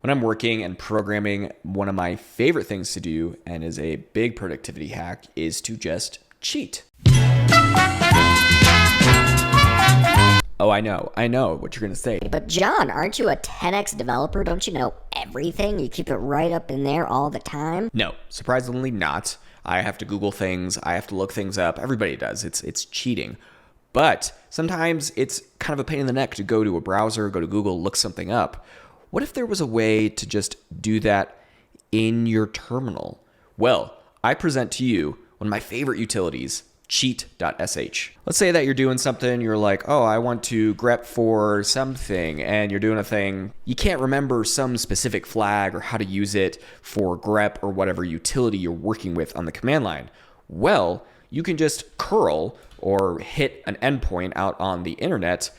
When I'm working and programming, one of my favorite things to do, and is a big productivity hack, is to just cheat. Oh, I know what you're going to say. But John, aren't you a 10x developer? Don't you know everything? You keep it right up in there all the time? No, surprisingly not. I have to Google things. I have to look things up. Everybody does. It's cheating. But sometimes it's kind of a pain in the neck to go to a browser, go to Google, look something up. What if there was a way to just do that in your terminal? Well, I present to you one of my favorite utilities, cheat.sh. Let's say that you're doing something, you're like, oh, I want to grep for something, and you're doing a thing. You can't remember some specific flag or how to use it for grep or whatever utility you're working with on the command line. Well, you can just curl or hit an endpoint out on the internet,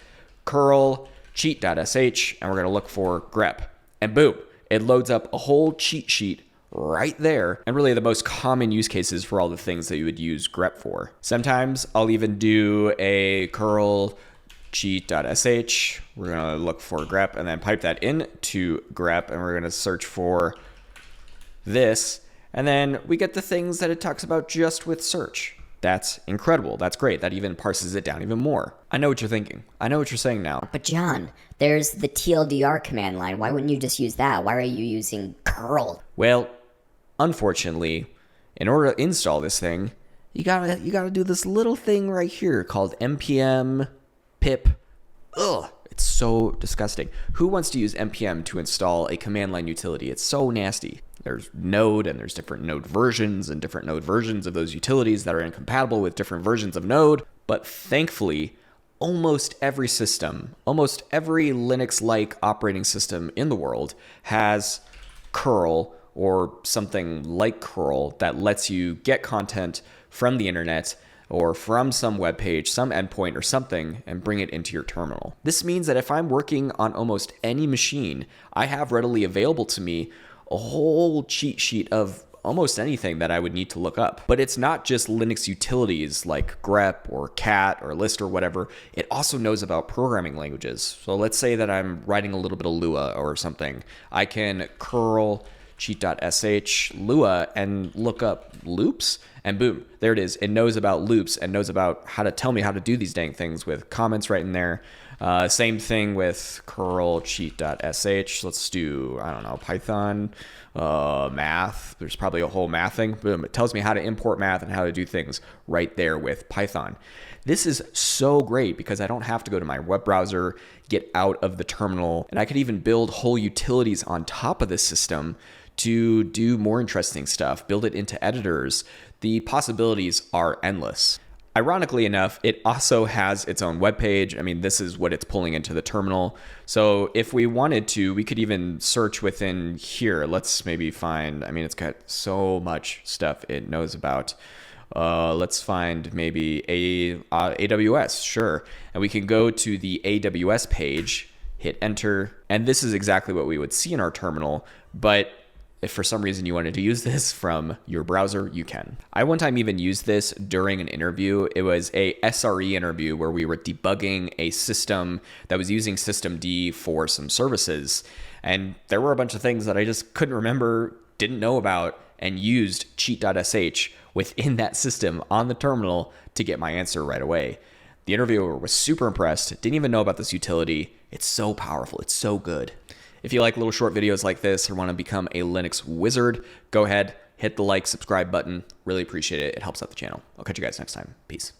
curl cheat.sh, and we're going to look for grep. And boom, it loads up a whole cheat sheet right there, and really the most common use cases for all the things that you would use grep for. Sometimes I'll even do a curl cheat.sh. We're going to look for grep and then pipe that into grep, and we're going to search for this, and then we get the things that it talks about just with search. That's incredible. That's great. That even parses it down even more. I know what you're thinking. I know what you're saying now. But John, there's the TLDR command line. Why wouldn't you just use that? Why are you using curl? Well, unfortunately, in order to install this thing, you gotta do this little thing right here called npm pip. Ugh, it's so disgusting. Who wants to use npm to install a command line utility? It's so nasty. There's Node, and there's different Node versions and different Node versions of those utilities that are incompatible with different versions of Node. But thankfully, almost every system, almost every Linux-like operating system in the world has curl or something like curl that lets you get content from the internet or from some web page, some endpoint or something, and bring it into your terminal. This means that if I'm working on almost any machine, I have readily available to me a whole cheat sheet of almost anything that I would need to look up. But it's not just Linux utilities like grep or cat or list or whatever. It also knows about programming languages. So let's say that I'm writing a little bit of Lua or something. I can curl cheat.sh Lua and look up loops, and boom, there it is. It knows about loops and knows about how to tell me how to do these dang things with comments right in there. Same thing with curl cheat.sh. Let's do, I don't know, Python, math. There's probably a whole math thing. Boom, it tells me how to import math and how to do things right there with Python. This is so great because I don't have to go to my web browser, get out of the terminal, and I could even build whole utilities on top of this system to do more interesting stuff, build it into editors. The possibilities are endless. Ironically enough, it also has its own web page. I mean, this is what it's pulling into the terminal. So if we wanted to, we could even search within here. Let's maybe find, I mean, it's got so much stuff it knows about. Let's find maybe AWS, sure. And we can go to the AWS page, hit enter, and this is exactly what we would see in our terminal, but if for some reason you wanted to use this from your browser, you can. I one time even used this during an interview. It was a SRE interview where we were debugging a system that was using systemd for some services. And there were a bunch of things that I just couldn't remember, didn't know about, and used cheat.sh within that system on the terminal to get my answer right away. The interviewer was super impressed, didn't even know about this utility. It's so powerful, it's so good. If you like little short videos like this or want to become a Linux wizard, go ahead, hit the like, subscribe button. Really appreciate it. It helps out the channel. I'll catch you guys next time. Peace.